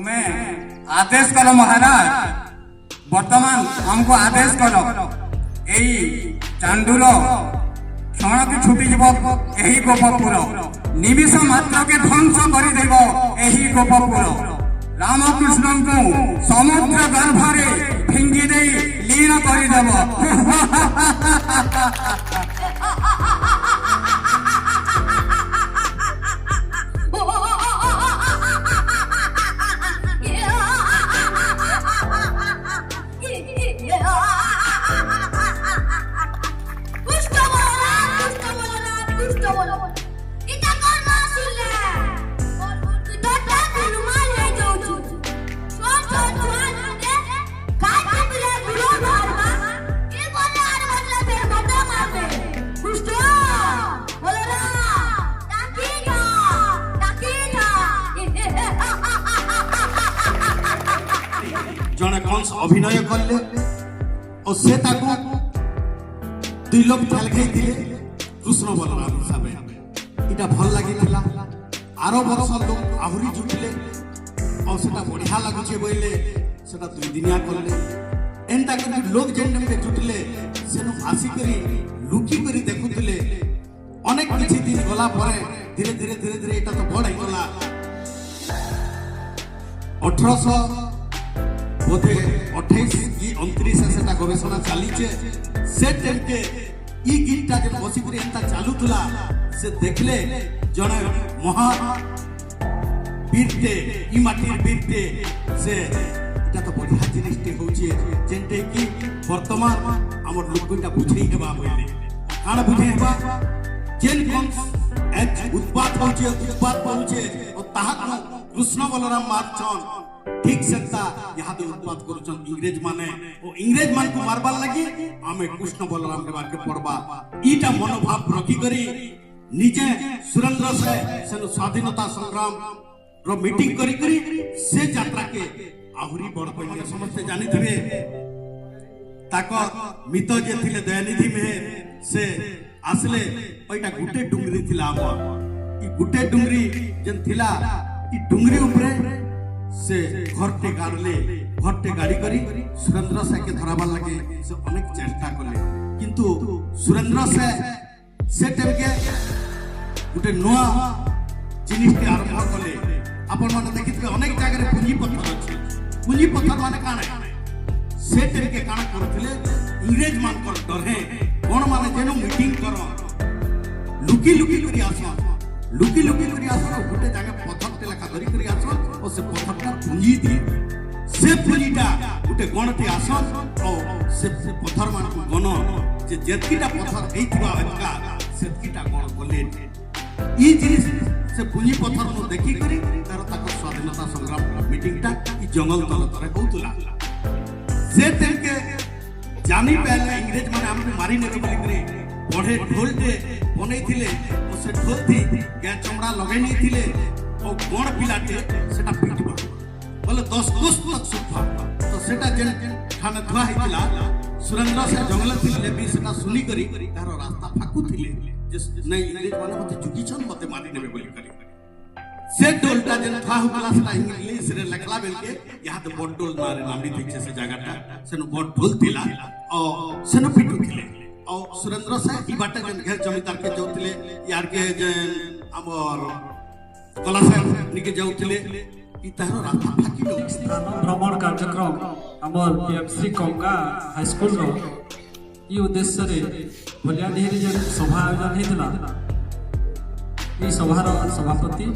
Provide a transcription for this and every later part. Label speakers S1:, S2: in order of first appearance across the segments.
S1: तुम्हें आदेश करो महाराज बर्तमान हमको आदेश करो यही चांडूल क्षण की छुटी जीव यही गोपपुर निमिष मात्र के ध्वंस करदेव यही गोपपुर रामकृष्ण को समुद्र गर्भरे फिंगी दे लीन करदेव
S2: जड़े कंस अभिनय कले और से दुई लोग झलकई कृष्ण बलराम हिसाब इटा भल लगी आर वर्ष लोग आहरी जुटिले और सेटा बढ़िया लगुचे बोले सेटा दुई दिनिया कले एंता के लोग जेन जुटिले सेनु आसिकरी लुकी करी देखुतिले अनेक किछि दिन गला परे धीरे धीरे धीरे धीरे एटा तो बड़ गला 1800 बोधे 28 की 29 से गवेषणा चलीचे से टाइम के ई गीतटा जे बसी करे एंता चालू थला से देखले जने महा वीरते ई माटीर वीरते से इटा तो बढ़िया जिनिसटे होचे जेंटे की वर्तमान हमर लोकटा बुझई हेबा बोले काना बुझई हेबा जेन कंस एक उत्पात होचे और ताहा कृष्ण बलराम मारछन ठीक सेता यहाँ तो उत्पात करुछन इंग्रेज माने ओ इंग्रेज मान को मारबार लगी आमे कृष्ण बलराम के बाके पड़बा ईटा मनोभाव रखी करी निजे सुरेंद्र से सेनु स्वाधीनता संग्राम रो मीटिंग करी करी से यात्रा के आहुरी बड़ पहिले समस्त जानि थिबे ताको मितो जे थिले दयानिधि में से आसले ओइटा गुटे डुंगरी थिला हमर ई गुटे डुंगरी जन थिला ई डुंगरी ऊपरे से घरटे गाड़ी करी सुरेंद्र से के धराबार लगे से अनेक चेष्टा कले किंतु सुरेंद्र से टाइम के गुटे नुआ जिनिस के आरंभ कले आपण माने देखिथे अनेक जगह रे पुंजी पत्थर अछि पुंजी पत्थर माने काने से टाइम के काना करथिले इंग्रेज मान कर डरे कोन माने जेनो मीटिंग करो लुकी लुकी करी आसो गुटे जगह पत्थर ते लखा धरी करी आसो और से पत्थरटा पुंजी दी से पुंजीटा गुटे गणते आसन और से पत्थर मान को गण जे जेतकीटा पत्थर हेइथिबा हका सेतकीटा गण बोले ई जिनिस से पुंजी पत्थर को देखि करी तार ताक स्वाधीनता संग्राम मीटिंगटा ई जंगल तल तरे होतला से टाइम के जानी पहले इंग्रेज माने हमके मारी नेबे बोली करे पढ़े ढोलटे बनै थिले और से ढोल थी गे चमड़ा लगे नहीं थिले और गण पिलाटे सेटा पिटबा बोले 10 तक सुफा तो सेटा जेन खाना थुआ हितला सुरेंद्र से जंगल थिले भी सेटा सुनी करी तारो रास्ता फाकू थिले जे नहीं इंग्रेज माने मते जुगी छन मते मारी नेबे बोली करी से ढोलटा जेन थुआ हुकला सेटा इंग्लिश रे लखला बेल के यहाँ तो बड़ ढोल मारे नामी थिचे से जगहटा सेनु बड़ ढोल थिला और सेनु पिटू थिले और सुरेंद्र से ई बाटे जन घेर जमीदार के जोतले यार के जन हमर कला साहब निके जोतले ई तारो रास्ता फाकी लो
S3: भ्रमण कार्यक्रम हमर पीएमसी कंगा हाई स्कूल रो ई उद्देश्य रे भलिया ढेरी जन सभा आयोजन हेतला ई सभार सभापति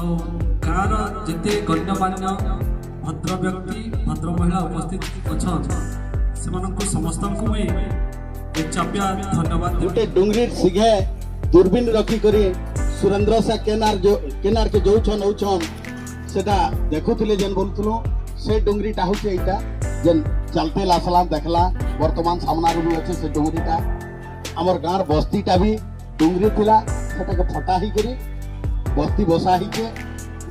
S3: और गाँव जिते गण्यमान्य भद्र व्यक्ति भद्र महिला उपस्थित अछन सेमानंको समस्तंको में धन्यवाद
S2: गुटे डुंगरी सिघे दूरबीन रखी करी सुरेंद्र से केनार के जोछन औछन सेटा देखुथिले जेन बोलथुलो से डुंगरीटा होचे एटा जेन चलते लासला देखला वर्तमान सामना रू अछि से डुंगरीटा हमर गांर बस्तीटा भी डुंगरी थिला सेटा के फटा ही करी बस्ती बसा ही के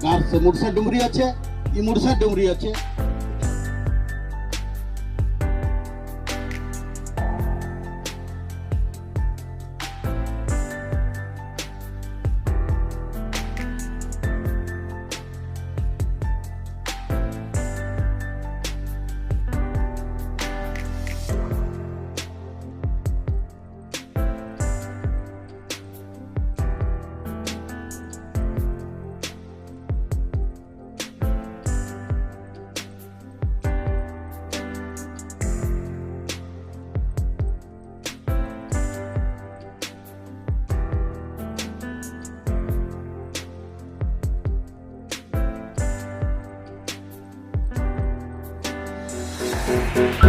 S2: गांर से मुरसा डुंगरी अछि ई मुरसा डुंगरी अछि
S4: Thank